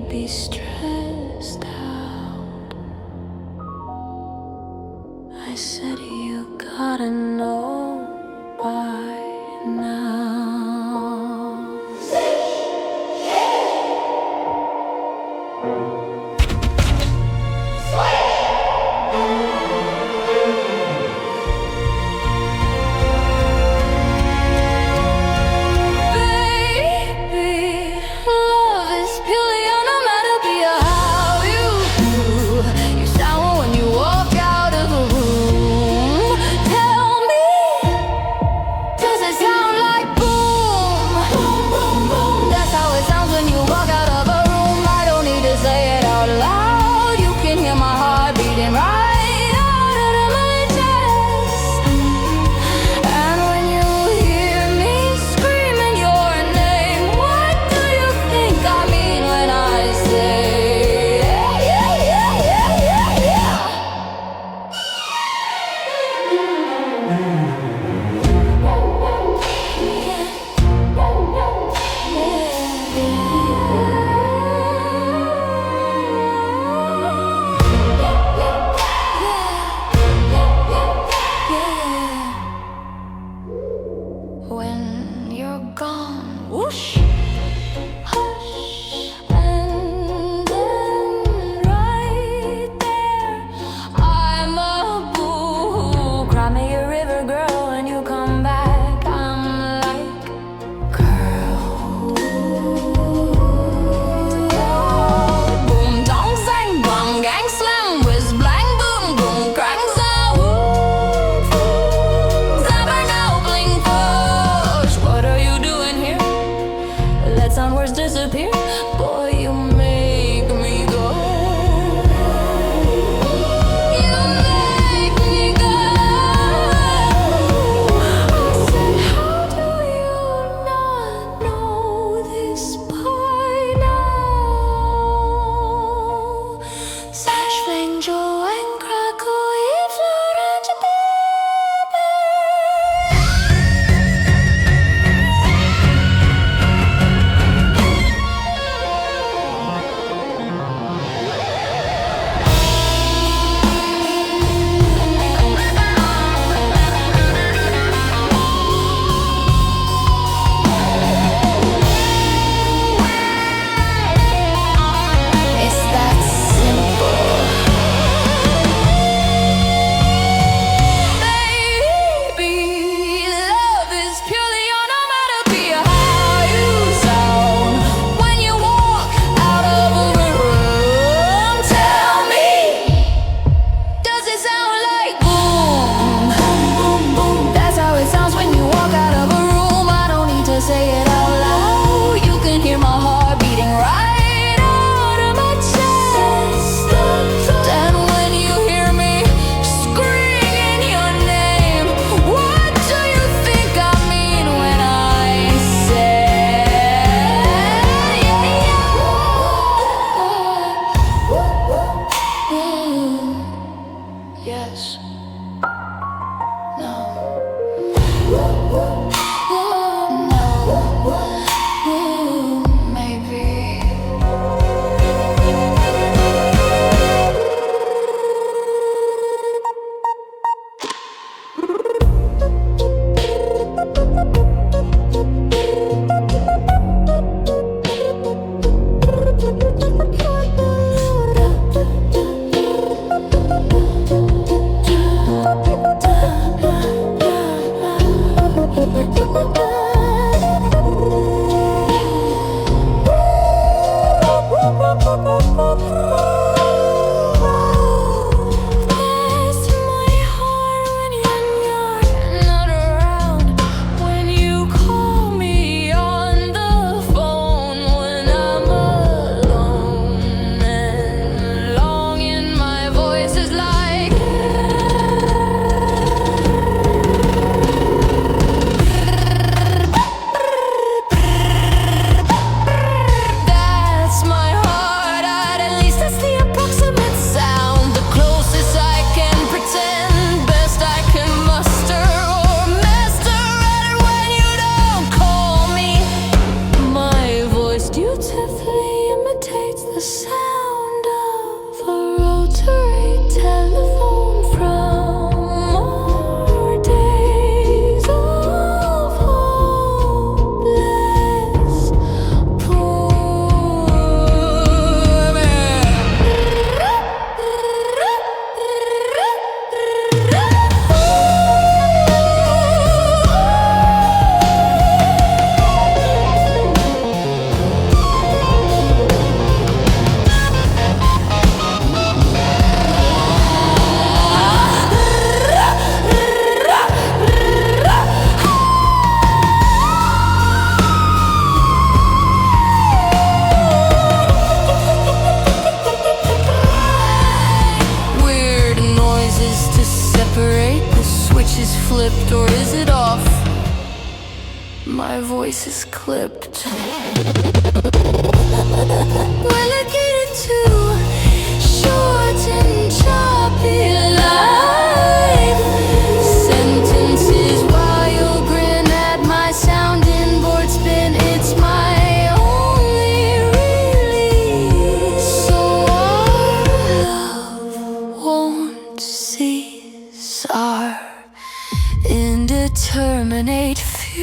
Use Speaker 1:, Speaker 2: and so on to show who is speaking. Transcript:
Speaker 1: be stressed out. I said you gotta know by now. When you're gone, whoosh, hush, and then right there, I'm a boo. Cry me a river, girl, when you come back. I'm like, girl, yeah. Boom, dong, sang, bang, gang, slam, whiz, blang, boom, boom, crack, sound, zapper, now, blink, push. What are you doing here? Let SoundWords disappear. Boy, you make me go. You make me go. I said, how do you not know this by now? Sash, fling, joe, and crackle, you float and you it's that simple. Baby, love is purely onomatopoeia. How you sound when you walk out of a room. Tell me, does it sound like boom, boom, boom, boom? That's how it sounds when you walk out of a room. I don't need to say it out loud. You can hear my heart beating right out of my chest. And when you hear me screaming your name, what do you think I mean when I say, yes, no, maybe. Bless my heart when you're not around. When you call me on the phone, when I'm alone and longing, my voice is like, that's my heart. At least that's the sound of a rotary telephone from our days of hopeless weird noises to separate. The switch is flipped, or is it off? My voice is clipped. Relegated to short and choppy life sentences while you grin at my sounding board spin. It's my only release, so our love won't cease. Our indeterminate future